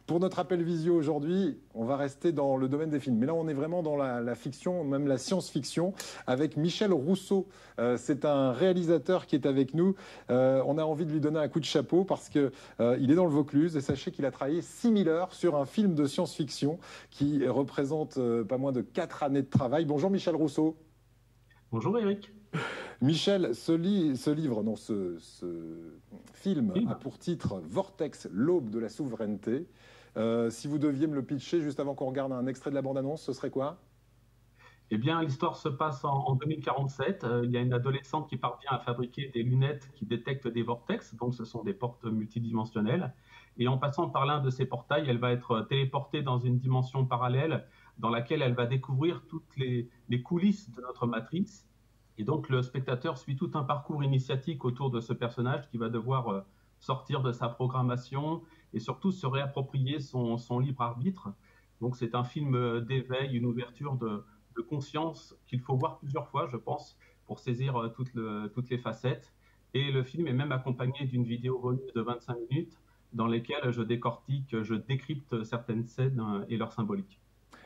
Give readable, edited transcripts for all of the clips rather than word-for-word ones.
Pour notre appel visio aujourd'hui, on va rester dans le domaine des films. Mais là, on est vraiment dans la fiction, même la science-fiction, avec Michel Rousseau. C'est un réalisateur qui est avec nous. On a envie de lui donner un coup de chapeau parce que il est dans le Vaucluse. Et sachez qu'il a travaillé 6000 heures sur un film de science-fiction qui représente pas moins de 4 années de travail. Bonjour Michel Rousseau. Bonjour Eric. Michel, ce livre, non, ce film a Film. pour titre Vortex, l'aube de la souveraineté. Si vous deviez me le pitcher juste avant qu'on regarde un extrait de la bande-annonce, ce serait quoi? Eh bien, l'histoire se passe en 2047. Il y a une adolescente qui parvient à fabriquer des lunettes qui détectent des vortex, donc ce sont des portes multidimensionnelles. Et en passant par l'un de ces portails, elle va être téléportée dans une dimension parallèle dans laquelle elle va découvrir toutes les coulisses de notre matrice. Et donc, le spectateur suit tout un parcours initiatique autour de ce personnage qui va devoir sortir de sa programmation et surtout se réapproprier son libre arbitre. Donc, c'est un film d'éveil, une ouverture de conscience qu'il faut voir plusieurs fois, je pense, pour saisir toutes les facettes. Et le film est même accompagné d'une vidéo bonus de 25 minutes dans lesquelles je décortique, je décrypte certaines scènes et leur symbolique.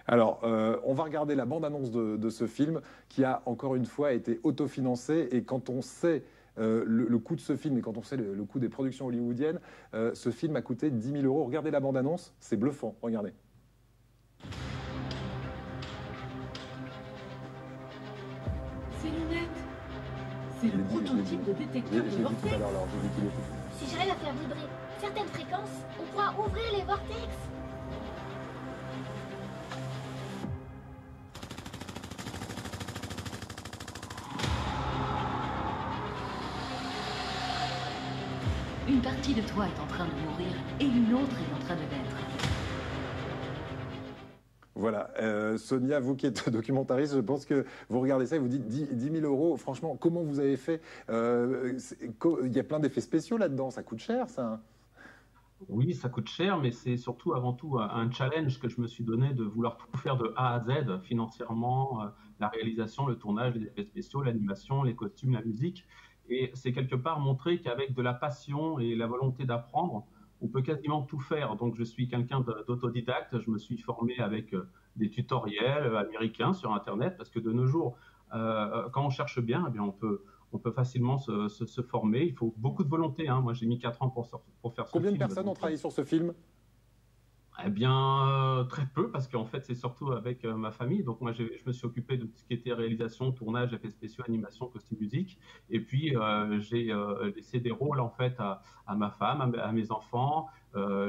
Alors, on va regarder la bande-annonce de ce film qui a encore une fois été autofinancé. Et quand on sait le coût de ce film et quand on sait le coût des productions hollywoodiennes, ce film a coûté 10 000 euros. Regardez la bande-annonce, c'est bluffant. Regardez. Ces lunettes, c'est le prototype de détecteur de J'ai dit tout à vortex. l'heure, alors j'ai dit qu'il était. Si j'arrive à faire vibrer certaines fréquences, on pourra ouvrir les vortex. Une partie de toi est en train de mourir et une autre est en train de naître. Voilà, Sonia, vous qui êtes documentariste, je pense que vous regardez ça et vous dites 10 000 euros. Franchement, comment vous avez fait? Il y a plein d'effets spéciaux là-dedans, ça coûte cher, ça, hein. Oui, ça coûte cher, mais c'est surtout avant tout un challenge que je me suis donné de vouloir tout faire de A à Z, financièrement, la réalisation, le tournage, les effets spéciaux, l'animation, les costumes, la musique. Et c'est quelque part montrer qu'avec de la passion et la volonté d'apprendre, on peut quasiment tout faire. Donc je suis quelqu'un d'autodidacte, je me suis formé avec des tutoriels américains sur Internet, parce que de nos jours, quand on cherche bien, eh bien on peut facilement se former. Il faut beaucoup de volonté, hein. Moi, j'ai mis 4 ans pour faire ce Combien de film. personnes ont travaillé sur ce film? Eh bien, très peu, parce qu'en fait, c'est surtout avec ma famille. Donc, moi, je me suis occupé de tout ce qui était réalisation, tournage, effets spéciaux, animation, costume, musique. Et puis, j'ai laissé des rôles, en fait, à ma femme, à mes enfants.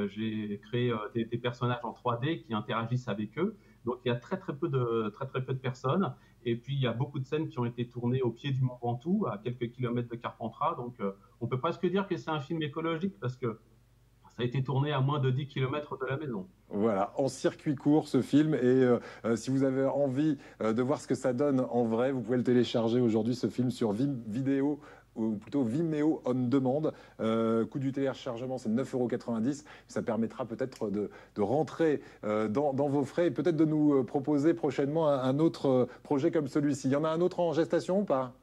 J'ai créé des personnages en 3D qui interagissent avec eux. Donc, il y a très peu de personnes. Et puis, il y a beaucoup de scènes qui ont été tournées au pied du Mont Ventoux, à quelques kilomètres de Carpentras. Donc, on peut presque dire que c'est un film écologique, parce que ça a été tourné à moins de 10 kilomètres de la maison. Voilà, en circuit court ce film. Et si vous avez envie de voir ce que ça donne en vrai, vous pouvez le télécharger aujourd'hui, ce film, sur Vidéo, ou plutôt Vimeo On Demand. Coût du téléchargement, c'est 9,90 €. Ça permettra peut-être de rentrer dans vos frais et peut-être de nous proposer prochainement un autre projet comme celui-ci. Il y en a un autre en gestation ou pas?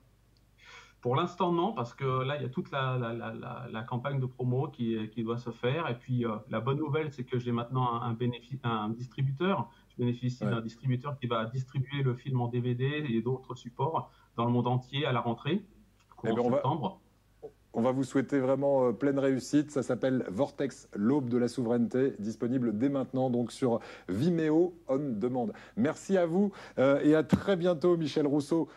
Pour l'instant, non, parce que là, il y a toute la campagne de promo qui doit se faire. Et puis, la bonne nouvelle, c'est que j'ai maintenant un distributeur. Je bénéficie Ouais. d'un distributeur qui va distribuer le film en DVD et d'autres supports dans le monde entier à la rentrée, Eh courant ben, septembre. on va vous souhaiter vraiment pleine réussite. Ça s'appelle Vortex, l'aube de la souveraineté, disponible dès maintenant donc sur Vimeo On Demand. Merci à vous et à très bientôt, Michel Rousseau.